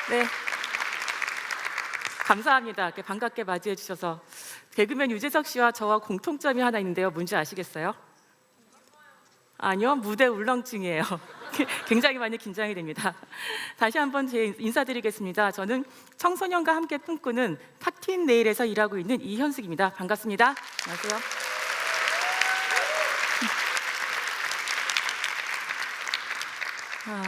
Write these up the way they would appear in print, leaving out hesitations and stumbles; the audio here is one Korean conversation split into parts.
네, 감사합니다. 이렇게 반갑게 맞이해 주셔서. 개그맨 유재석 씨와 저와 공통점이 하나 있는데요. 뭔지 아시겠어요? 아니요, 무대 울렁증이에요. 굉장히 많이 긴장이 됩니다. 다시 한번 인사드리겠습니다. 저는 청소년과 함께 꿈꾸는 탁틴 네일에서 일하고 있는 이현숙입니다. 반갑습니다. 안녕하세요. 아,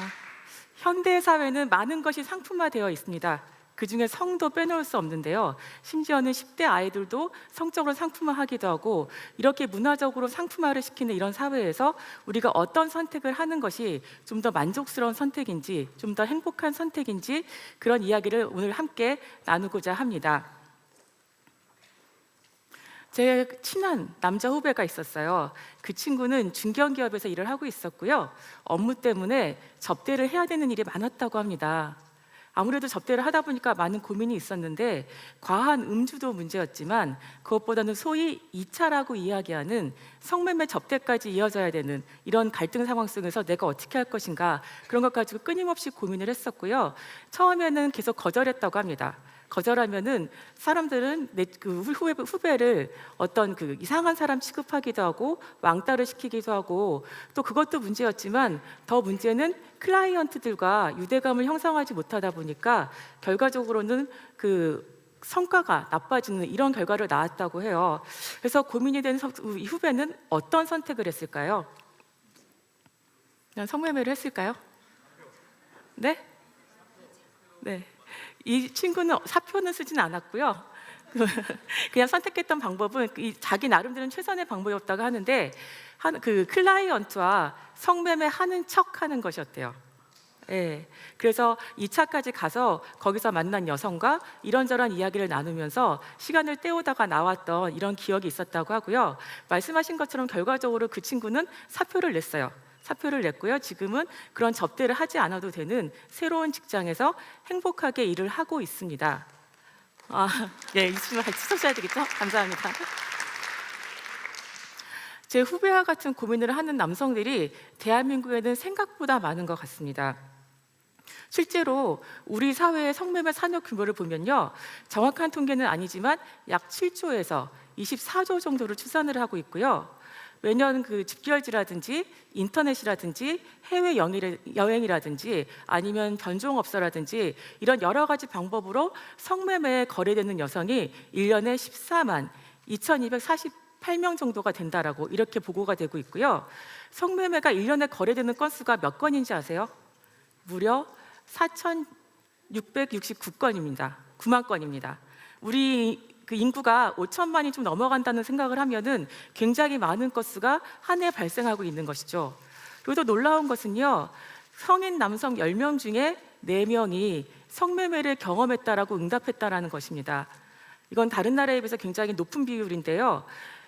현대 사회는 많은 것이 상품화되어 있습니다. 그중에 성도 빼놓을 수 없는데요. 심지어는 10대 아이들도 성적으로 상품화하기도 하고, 이렇게 문화적으로 상품화를 시키는 이런 사회에서 우리가 어떤 선택을 하는 것이 좀 더 만족스러운 선택인지, 좀 더 행복한 선택인지, 그런 이야기를 오늘 함께 나누고자 합니다. 제 친한 남자 후배가 있었어요. 그 친구는 중견기업에서 일을 하고 있었고요. 업무 때문에 접대를 해야 되는 일이 많았다고 합니다. 아무래도 접대를 하다 보니까 많은 고민이 있었는데, 과한 음주도 문제였지만 그것보다는 소위 2차라고 이야기하는 성매매 접대까지 이어져야 되는 이런 갈등 상황 속에서 내가 어떻게 할 것인가, 그런 것 가지고 끊임없이 고민을 했었고요. 처음에는 계속 거절했다고 합니다. 거절하면은 사람들은 그 후배를 어떤 그 이상한 사람 취급하기도 하고 왕따를 시키기도 하고, 또 그것도 문제였지만 더 문제는 클라이언트들과 유대감을 형성하지 못하다 보니까 결과적으로는 그 성과가 나빠지는 이런 결과를 낳았다고 해요. 그래서 고민이 된 이 후배는 어떤 선택을 했을까요? 그냥 성매매를 했을까요? 네? 네. 이 친구는 사표는 쓰진 않았고요. 그냥 선택했던 방법은 자기 나름대로는 최선의 방법이었다고 하는데, 그 클라이언트와 성매매 하는 척 하는 것이었대요. 예. 그래서 2차까지 가서 거기서 만난 여성과 이런저런 이야기를 나누면서 시간을 때우다가 나왔던 이런 기억이 있었다고 하고요. 말씀하신 것처럼 결과적으로 그 친구는 사표를 냈어요. 사표를 냈고요. 지금은 그런 접대를 하지 않아도 되는 새로운 직장에서 행복하게 일을 하고 있습니다. 예, 이 질문 같이 써셔야 되겠죠? 감사합니다. 제 후배와 같은 고민을 하는 남성들이 대한민국에는 생각보다 많은 것 같습니다. 실제로 우리 사회의 성매매 산업 규모를 보면요, 정확한 통계는 아니지만 약 7조에서 24조 정도를 추산을 하고 있고요. 매년 그 집결지라든지 인터넷이라든지 해외 여행이라든지 아니면 변종업소라든지 이런 여러 가지 방법으로 성매매에 거래되는 여성이 1년에 14만 2,248명 정도가 된다라고 이렇게 보고가 되고 있고요. 성매매가 1년에 거래되는 건수가 몇 건인지 아세요? 무려 4,669건입니다. 9만 건입니다. 우리 그 인구가 5천만이 좀 넘어간다는 생각을 하면은 굉장히 많은 건수가 한 해 발생하고 있는 것이죠. 그리고 또 놀라운 것은요, 성인 남성 10명 중에 4명이 성매매를 경험했다라고 응답했다라는 것입니다. 이건 다른 나라에 비해서 굉장히 높은 비율인데요.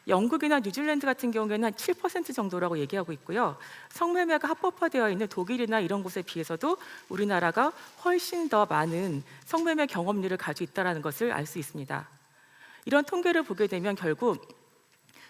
영국이나 뉴질랜드 같은 경우에는 한 7% 정도라고 얘기하고 있고요. 성매매가 합법화되어 있는 독일이나 이런 곳에 비해서도 우리나라가 훨씬 더 많은 성매매 경험률을 가지고 있다는 것을 알 수 있습니다. 이런 통계를 보게 되면 결국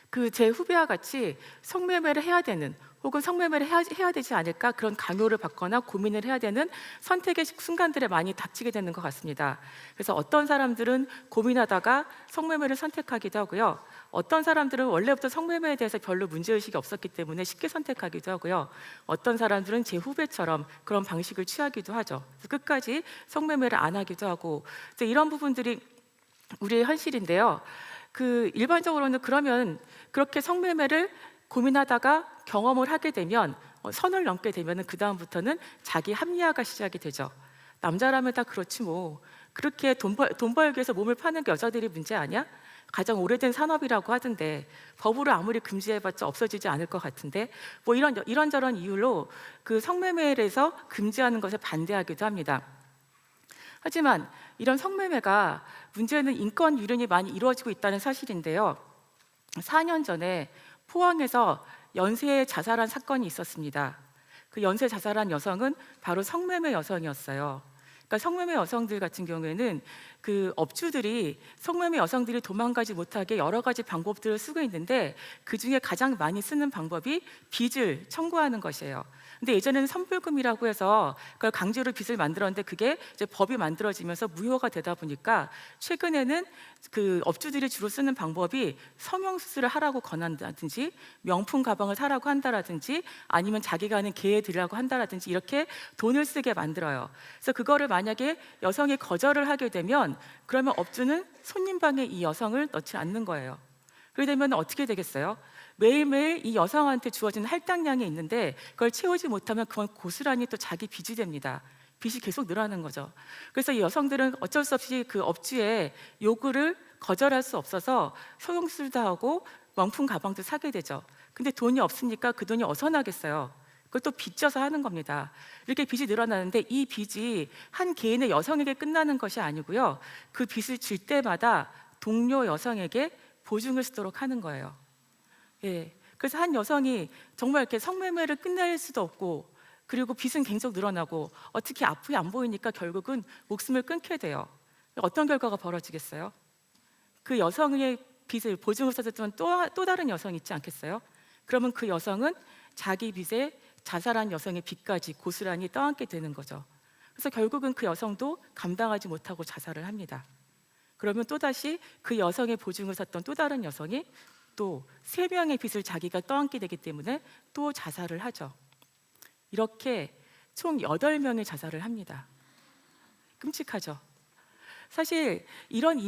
그 제 후배와 같이 성매매를 해야 되는, 혹은 성매매를 해야 되지 않을까, 그런 강요를 받거나 고민을 해야 되는 선택의 순간들에 많이 닥치게 되는 것 같습니다. 그래서 어떤 사람들은 고민하다가 성매매를 선택하기도 하고요. 어떤 사람들은 원래부터 성매매에 대해서 별로 문제의식이 없었기 때문에 쉽게 선택하기도 하고요. 어떤 사람들은 제 후배처럼 그런 방식을 취하기도 하죠. 그래서 끝까지 성매매를 안 하기도 하고, 이런 부분들이 우리의 현실인데요. 그 일반적으로는 그러면 그렇게 성매매를 고민하다가 경험을 하게 되면, 선을 넘게 되면 그 다음부터는 자기 합리화가 시작이 되죠. 남자라면 다 그렇지 뭐, 그렇게 돈 벌기 위해서 몸을 파는 게 여자들이 문제 아니야? 가장 오래된 산업이라고 하던데 법으로 아무리 금지해봤자 없어지지 않을 것 같은데, 뭐 이런저런 이유로 그 성매매에 서 금지하는 것에 반대하기도 합니다. 하지만 이런 성매매가 문제는 인권 유린이 많이 이루어지고 있다는 사실인데요. 4년 전에 포항에서 연쇄 자살한 사건이 있었습니다. 그 연쇄 자살한 여성은 바로 성매매 여성이었어요. 그러니까 성매매 여성들 같은 경우에는 그 업주들이 성매매 여성들이 도망가지 못하게 여러 가지 방법들을 쓰고 있는데 그 중에 가장 많이 쓰는 방법이 빚을 청구하는 것이에요. 근데 예전에는 선불금이라고 해서 그걸 강제로 빚을 만들었는데 그게 이제 법이 만들어지면서 무효가 되다 보니까 최근에는 그 업주들이 주로 쓰는 방법이 성형수술을 하라고 권한다든지 명품 가방을 사라고 한다라든지 아니면 자기가 하는 개에 들라고 한다라든지 이렇게 돈을 쓰게 만들어요. 그래서 그거를 만약에 여성이 거절을 하게 되면 그러면 업주는 손님 방에 이 여성을 넣지 않는 거예요. 그러게 되면 어떻게 되겠어요? 매일매일 이 여성한테 주어진 할당량이 있는데 그걸 채우지 못하면 그건 고스란히 또 자기 빚이 됩니다. 빚이 계속 늘어나는 거죠. 그래서 이 여성들은 어쩔 수 없이 그 업주의 요구를 거절할 수 없어서 성형수술도 하고 명품 가방도 사게 되죠. 근데 돈이 없으니까 그 돈이 어디서 나겠어요? 그걸 또 빚져서 하는 겁니다. 이렇게 빚이 늘어나는데 이 빚이 한 개인의 여성에게 끝나는 것이 아니고요. 그 빚을 질 때마다 동료 여성에게 보증을 쓰도록 하는 거예요. 예. 그래서 한 여성이 정말 이렇게 성매매를 끝낼 수도 없고 그리고 빚은 계속 늘어나고 어떻게 앞이 안 보이니까 결국은 목숨을 끊게 돼요. 어떤 결과가 벌어지겠어요? 그 여성의 빚을 보증을 써줬던 또 다른 여성이 있지 않겠어요? 그러면 그 여성은 자기 빚에 자살한 여성의 빚까지 고스란히 떠안게 되는 거죠. 그래서 결국은 그 여성도 감당하지 못하고 자살을 합니다. 그러면 또다시 그 여성의 보증을 섰던 또 다른 여성이 또 3명의 빚을 자기가 떠안게 되기 때문에 또 자살을 하죠. 이렇게 총 8명의 자살을 합니다. 끔찍하죠. 사실 이런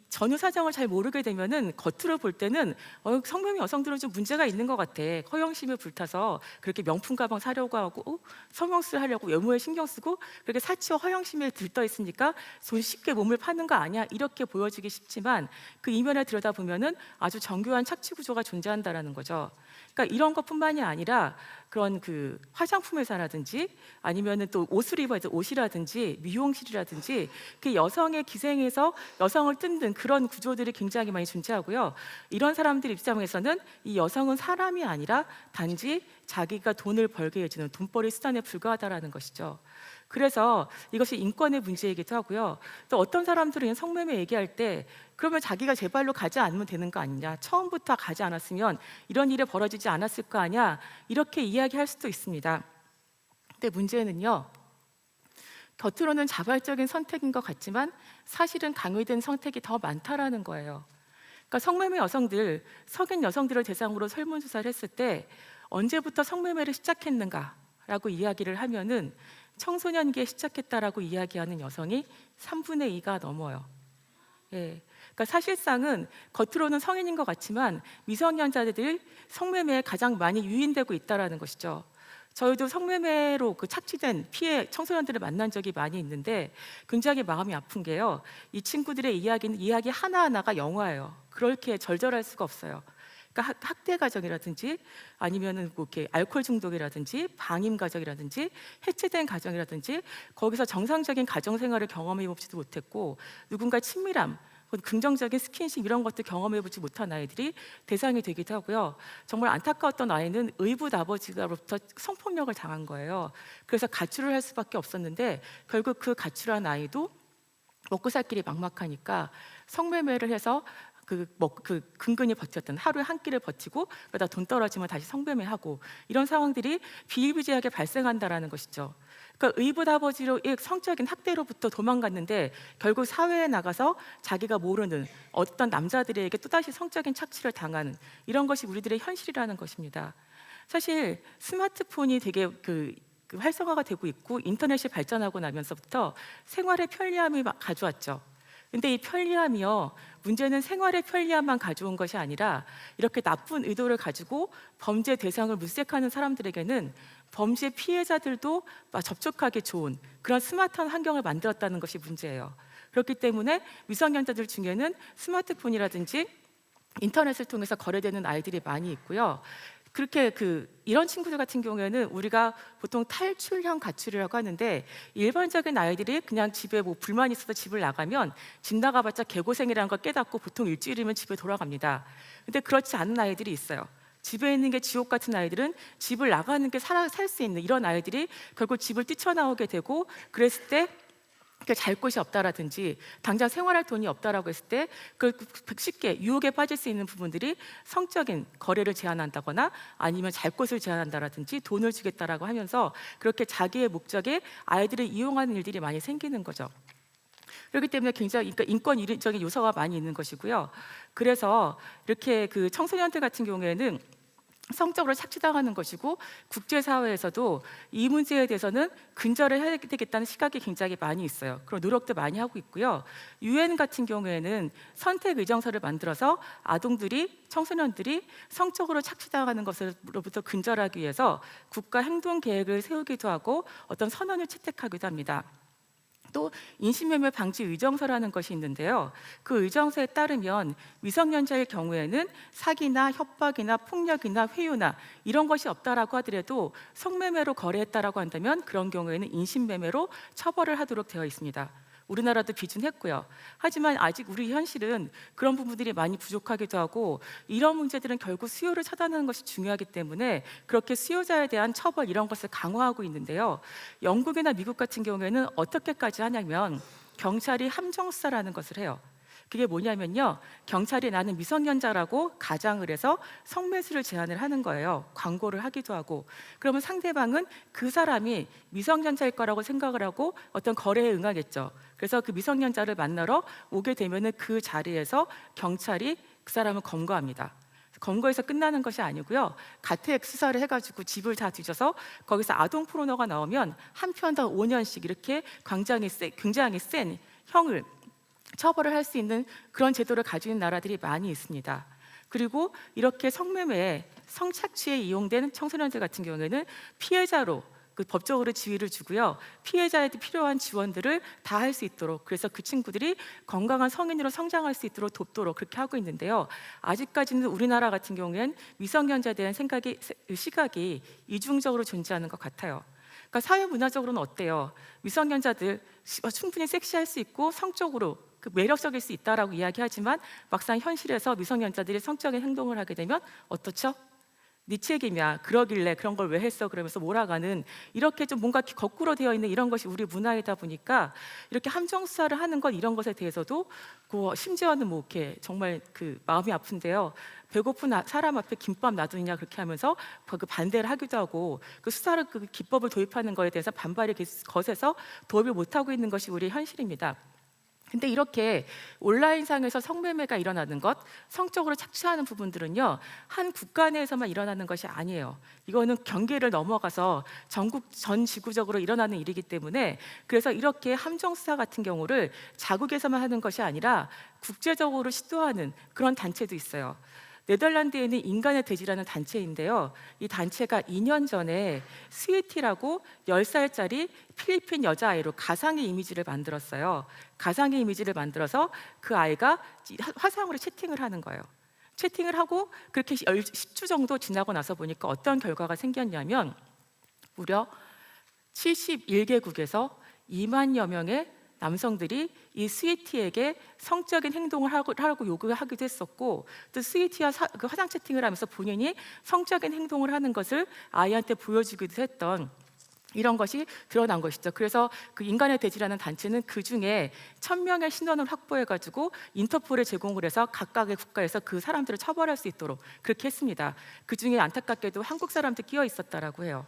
전후 사정을 잘 모르게 되면은 겉으로 볼 때는 성매매 여성들은 좀 문제가 있는 것 같아. 허영심에 불타서 그렇게 명품 가방 사려고 하고 성형수술 하려고 외모에 신경 쓰고 그렇게 사치와 허영심에 들떠 있으니까 손 쉽게 몸을 파는 거 아니야 이렇게 보여지기 쉽지만 그 이면에 들여다보면은 아주 정교한 착취 구조가 존재한다라는 거죠. 그러니까 이런 것뿐만이 아니라 그런 그 화장품 회사라든지 아니면은 또 옷을 입어야 돼 옷이라든지 미용실이라든지 그 여성의 기생에서 여성을 뜯는 그런 구조들이 굉장히 많이 존재하고요. 이런 사람들 입장에서는 이 여성은 사람이 아니라 단지 자기가 돈을 벌게 해주는 돈벌이 수단에 불과하다라는 것이죠. 그래서 이것이 인권의 문제이기도 하고요. 또 어떤 사람들은 성매매 얘기할 때 그러면 자기가 제 발로 가지 않으면 되는 거 아니냐, 처음부터 가지 않았으면 이런 일이 벌어지지 않았을 거 아니야, 이렇게 이야기할 수도 있습니다. 근데 문제는요, 겉으로는 자발적인 선택인 것 같지만 사실은 강요된 선택이 더 많다라는 거예요. 그러니까 성매매 여성들, 성인 여성들을 대상으로 설문조사를 했을 때 언제부터 성매매를 시작했는가라고 이야기를 하면은 청소년기에 시작했다라고 이야기하는 여성이 3분의 2가 넘어요. 예. 그러니까 사실상은 겉으로는 성인인 것 같지만 미성년자들이 성매매에 가장 많이 유인되고 있다라는 것이죠. 저희도 성매매로 그 착취된 피해 청소년들을 만난 적이 많이 있는데 굉장히 마음이 아픈 게요. 이 친구들의 이야기 하나하나가 영화예요. 그렇게 절절할 수가 없어요. 그러니까 학대 가정이라든지 아니면은 뭐 이렇게 알코올 중독이라든지 방임 가정이라든지 해체된 가정이라든지 거기서 정상적인 가정 생활을 경험해 보지도 못했고 누군가 친밀함 긍정적인 스킨십 이런 것도 경험해보지 못한 아이들이 대상이 되기도 하고요. 정말 안타까웠던 아이는 의붓 아버지로부터 성폭력을 당한 거예요. 그래서 가출을 할 수밖에 없었는데 결국 그 가출한 아이도 먹고 살 길이 막막하니까 성매매를 해서 그 근근히 버텼던 하루에 한 끼를 버티고 그러다 돈 떨어지면 다시 성매매하고 이런 상황들이 비일비재하게 발생한다라는 것이죠. 그러니까 의붓 아버지로 성적인 학대로부터 도망갔는데 결국 사회에 나가서 자기가 모르는 어떤 남자들에게 또다시 성적인 착취를 당하는 이런 것이 우리들의 현실이라는 것입니다. 사실 스마트폰이 되게 활성화가 되고 있고 인터넷이 발전하고 나면서부터 생활의 편리함이 가져왔죠. 근데 이 편리함이요, 문제는 생활의 편리함만 가져온 것이 아니라 이렇게 나쁜 의도를 가지고 범죄 대상을 물색하는 사람들에게는 범죄 피해자들도 접촉하기 좋은 그런 스마트한 환경을 만들었다는 것이 문제예요. 그렇기 때문에 미성년자들 중에는 스마트폰이라든지 인터넷을 통해서 거래되는 아이들이 많이 있고요. 그렇게 이런 친구들 같은 경우에는 우리가 보통 탈출형 가출이라고 하는데 일반적인 아이들이 그냥 집에 뭐 불만 있어서 집을 나가면 집 나가봤자 개고생이라는 걸 깨닫고 보통 일주일이면 집에 돌아갑니다. 근데 그렇지 않은 아이들이 있어요. 집에 있는 게 지옥 같은 아이들은 집을 나가는 게 살 수 있는 이런 아이들이 결국 집을 뛰쳐나오게 되고 그랬을 때 잘 곳이 없다라든지 당장 생활할 돈이 없다라고 했을 때 그 쉽게 유혹에 빠질 수 있는 부분들이 성적인 거래를 제한한다거나 아니면 잘 곳을 제한한다라든지 돈을 주겠다라고 하면서 그렇게 자기의 목적에 아이들을 이용하는 일들이 많이 생기는 거죠. 그렇기 때문에 굉장히 그러니까 인권위적인 요소가 많이 있는 것이고요. 그래서 이렇게 그 청소년들 같은 경우에는 성적으로 착취당하는 것이고 국제사회에서도 이 문제에 대해서는 근절을 해야 되겠다는 시각이 굉장히 많이 있어요. 그런 노력도 많이 하고 있고요. 유엔 같은 경우에는 선택 의정서를 만들어서 아동들이 청소년들이 성적으로 착취당하는 것으로부터 근절하기 위해서 국가 행동 계획을 세우기도 하고 어떤 선언을 채택하기도 합니다. 또 인신매매 방지 의정서라는 것이 있는데요. 그 의정서에 따르면 미성년자일 경우에는 사기나 협박이나 폭력이나 회유나 이런 것이 없다라고 하더라도 성매매로 거래했다라고 한다면 그런 경우에는 인신매매로 처벌을 하도록 되어 있습니다. 우리나라도 비준했고요. 하지만 아직 우리 현실은 그런 부분들이 많이 부족하기도 하고 이런 문제들은 결국 수요를 차단하는 것이 중요하기 때문에 그렇게 수요자에 대한 처벌 이런 것을 강화하고 있는데요. 영국이나 미국 같은 경우에는 어떻게까지 하냐면 경찰이 함정 수사라는 것을 해요. 그게 뭐냐면요. 경찰이 나는 미성년자라고 가장을 해서 성매수를 제안을 하는 거예요. 광고를 하기도 하고. 그러면 상대방은 그 사람이 미성년자일 거라고 생각을 하고 어떤 거래에 응하겠죠. 그래서 그 미성년자를 만나러 오게 되면은 그 자리에서 경찰이 그 사람을 검거합니다. 검거에서 끝나는 것이 아니고요. 가택 수사를 해가지고 집을 다 뒤져서 거기서 아동 포르노가 나오면 한 편당 5년씩 이렇게 굉장히 센 형을 처벌을 할 수 있는 그런 제도를 가지고 있는 나라들이 많이 있습니다. 그리고 이렇게 성매매에 성착취에 이용된 청소년들 같은 경우에는 피해자로 법적으로 지위를 주고요. 피해자에게 필요한 지원들을 다 할 수 있도록 그래서 그 친구들이 건강한 성인으로 성장할 수 있도록 돕도록 그렇게 하고 있는데요. 아직까지는 우리나라 같은 경우에는 미성년자에 대한 시각이 이중적으로 존재하는 것 같아요. 그러니까 사회 문화적으로는 어때요? 미성년자들 충분히 섹시할 수 있고 성적으로 매력적일 수 있다라고 이야기하지만 막상 현실에서 미성년자들이 성적인 행동을 하게 되면 어떻죠? 네 책임이야. 그러길래 그런 걸 왜 했어? 그러면서 몰아가는 이렇게 좀 뭔가 거꾸로 되어 있는 이런 것이 우리 문화이다 보니까 이렇게 함정 수사를 하는 것 이런 것에 대해서도 심지어는 뭐 이렇게 정말 그 마음이 아픈데요. 배고픈 사람 앞에 김밥 놔두느냐 그렇게 하면서 그 반대를 하기도 하고 그 수사를 그 기법을 도입하는 거에 대해서 반발이 거세서 도입을 못 하고 있는 것이 우리 현실입니다. 근데 이렇게 온라인상에서 성매매가 일어나는 것, 성적으로 착취하는 부분들은요, 한 국가 내에서만 일어나는 것이 아니에요. 이거는 경계를 넘어가서 전 지구적으로 일어나는 일이기 때문에 그래서 이렇게 함정 수사 같은 경우를 자국에서만 하는 것이 아니라 국제적으로 시도하는 그런 단체도 있어요. 네덜란드에 있는 인간의 돼지라는 단체인데요. 이 단체가 2년 전에 스위티라고 10살짜리 필리핀 여자아이로 가상의 이미지를 만들었어요. 가상의 이미지를 만들어서 그 아이가 화상으로 채팅을 하는 거예요. 채팅을 하고 그렇게 10주 정도 지나고 나서 보니까 어떤 결과가 생겼냐면 무려 71개국에서 2만여 명의 남성들이 이 스위티에게 성적인 행동을 하라고 요구하기도 했었고 또 스위티와 그 화상 채팅을 하면서 본인이 성적인 행동을 하는 것을 아이한테 보여주기도 했던 이런 것이 드러난 것이죠. 그래서 그 인간의 돼지라는 단체는 그 중에 1,000명의 신원을 확보해가지고 인터폴에 제공을 해서 각각의 국가에서 그 사람들을 처벌할 수 있도록 그렇게 했습니다. 그 중에 안타깝게도 한국 사람도 끼어 있었다라고 해요.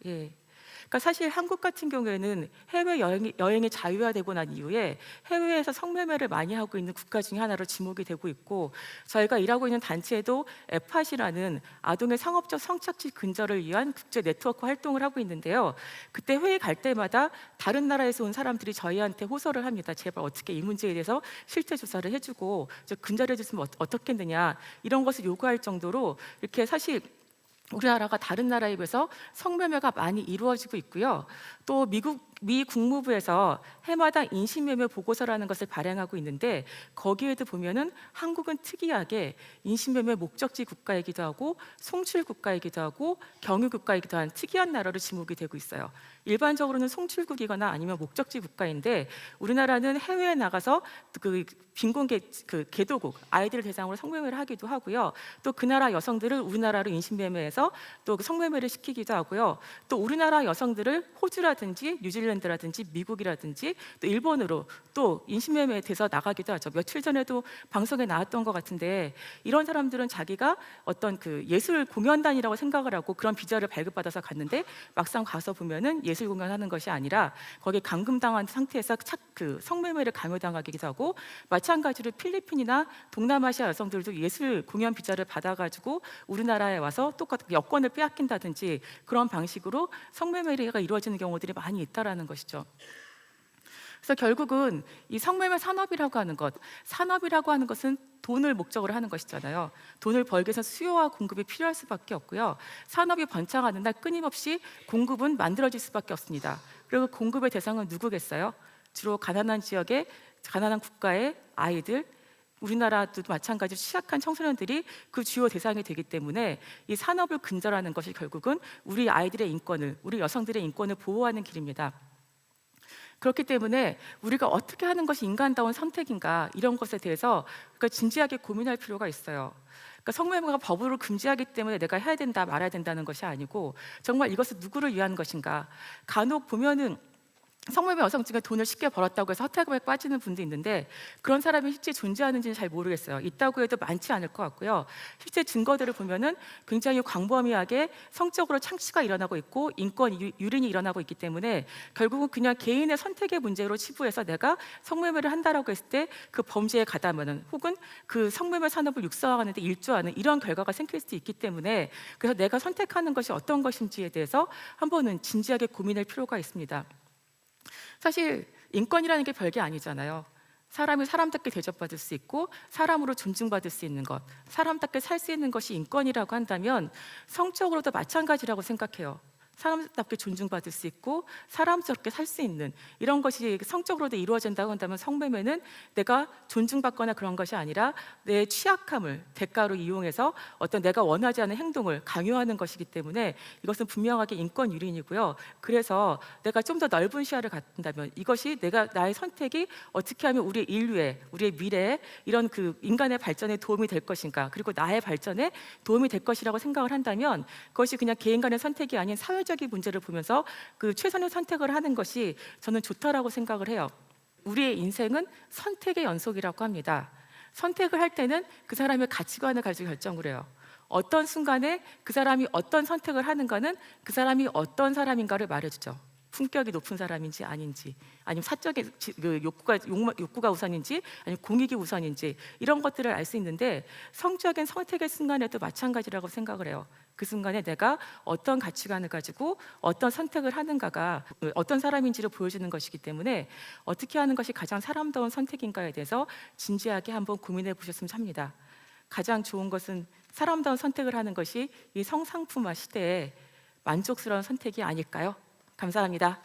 예. 그러니까 사실 한국 같은 경우에는 해외 여행이 자유화되고 난 이후에 해외에서 성매매를 많이 하고 있는 국가 중에 하나로 지목이 되고 있고 저희가 일하고 있는 단체에도 에팟이라는 아동의 상업적 성착취 근절을 위한 국제 네트워크 활동을 하고 있는데요. 그때 회의 갈 때마다 다른 나라에서 온 사람들이 저희한테 호소를 합니다. 제발 어떻게 이 문제에 대해서 실태 조사를 해주고 근절해 줬으면 어떻겠느냐 이런 것을 요구할 정도로 이렇게 사실 우리나라가 다른 나라에 비해서 성매매가 많이 이루어지고 있고요. 또 미 국무부에서 해마다 인신매매 보고서라는 것을 발행하고 있는데 거기에도 보면은 한국은 특이하게 인신매매 목적지 국가이기도 하고 송출 국가이기도 하고 경유 국가이기도 한 특이한 나라로 지목이 되고 있어요. 일반적으로는 송출국이거나 아니면 목적지 국가인데 우리나라는 해외에 나가서 그 빈곤 개도국 아이들을 대상으로 성매매를 하기도 하고요. 또 그 나라 여성들을 우리나라로 인신매매해서 또 성매매를 시키기도 하고요. 또 우리나라 여성들을 호주라든지 뉴질랜드 뉴질랜드라든지 미국이라든지 또 일본으로 또 인신매매에 돼서 나가기도 하죠. 며칠 전에도 방송에 나왔던 것 같은데 이런 사람들은 자기가 어떤 그 예술 공연단이라고 생각을 하고 그런 비자를 발급받아서 갔는데 막상 가서 보면은 예술 공연하는 것이 아니라 거기에 감금당한 상태에서 그 성매매를 강요당하기도 하고, 마찬가지로 필리핀이나 동남아시아 여성들도 예술 공연 비자를 받아가지고 우리나라에 와서 똑같은 여권을 빼앗긴다든지 그런 방식으로 성매매가 이루어지는 경우들이 많이 있다라는 것이죠. 그래서 결국은 이 성매매 산업이라고 하는 것은 돈을 목적으로 하는 것이잖아요. 돈을 벌기 위해서 수요와 공급이 필요할 수밖에 없고요. 산업이 번창하는 날 끊임없이 공급은 만들어질 수밖에 없습니다. 그리고 공급의 대상은 누구겠어요? 주로 가난한 지역의, 가난한 국가의 아이들, 우리나라도 마찬가지로 취약한 청소년들이 그 주요 대상이 되기 때문에 이 산업을 근절하는 것이 결국은 우리 아이들의 인권을, 우리 여성들의 인권을 보호하는 길입니다. 그렇기 때문에 우리가 어떻게 하는 것이 인간다운 선택인가, 이런 것에 대해서 진지하게 고민할 필요가 있어요. 성매매가 법으로 금지하기 때문에 내가 해야 된다 말아야 된다는 것이 아니고, 정말 이것은 누구를 위한 것인가. 간혹 보면은 성매매 여성 중에 돈을 쉽게 벌었다고 해서 허탈감에 빠지는 분도 있는데 그런 사람이 실제 존재하는지는 잘 모르겠어요. 있다고 해도 많지 않을 것 같고요. 실제 증거들을 보면은 굉장히 광범위하게 성적으로 착취가 일어나고 있고 인권 유린이 일어나고 있기 때문에 결국은 그냥 개인의 선택의 문제로 치부해서 내가 성매매를 한다라고 했을 때 그 범죄에 가담하는, 혹은 그 성매매 산업을 육성하는 데 일조하는 이런 결과가 생길 수도 있기 때문에, 그래서 내가 선택하는 것이 어떤 것인지에 대해서 한번은 진지하게 고민할 필요가 있습니다. 사실 인권이라는 게 별게 아니잖아요. 사람이 사람답게 대접받을 수 있고 사람으로 존중받을 수 있는 것, 사람답게 살 수 있는 것이 인권이라고 한다면 성적으로도 마찬가지라고 생각해요. 사람답게 존중받을 수 있고 사람스럽게 살 수 있는 이런 것이 성적으로도 이루어진다고 한다면, 성매매는 내가 존중받거나 그런 것이 아니라 내 취약함을 대가로 이용해서 어떤 내가 원하지 않는 행동을 강요하는 것이기 때문에 이것은 분명하게 인권 유린이고요. 그래서 내가 좀 더 넓은 시야를 갖는다면 이것이 나의 선택이 어떻게 하면 우리 인류의, 우리의 미래에 이런 그 인간의 발전에 도움이 될 것인가, 그리고 나의 발전에 도움이 될 것이라고 생각을 한다면 그것이 그냥 개인 간의 선택이 아닌 사회적인 문제를 보면서 그 최선의 선택을 하는 것이 저는 좋다라고 생각을 해요. 우리의 인생은 선택의 연속이라고 합니다. 선택을 할 때는 그 사람의 가치관을 가지고 결정을 해요. 어떤 순간에 그 사람이 어떤 선택을 하는가는 그 사람이 어떤 사람인가를 말해주죠. 품격이 높은 사람인지 아닌지, 아니면 사적인 욕구가 우선인지, 아니면 공익이 우선인지, 이런 것들을 알 수 있는데 성적인 선택의 순간에도 마찬가지라고 생각을 해요. 그 순간에 내가 어떤 가치관을 가지고 어떤 선택을 하는가가 어떤 사람인지를 보여주는 것이기 때문에 어떻게 하는 것이 가장 사람다운 선택인가에 대해서 진지하게 한번 고민해 보셨으면 합니다. 가장 좋은 것은 사람다운 선택을 하는 것이 이 성상품화 시대에 만족스러운 선택이 아닐까요? 감사합니다.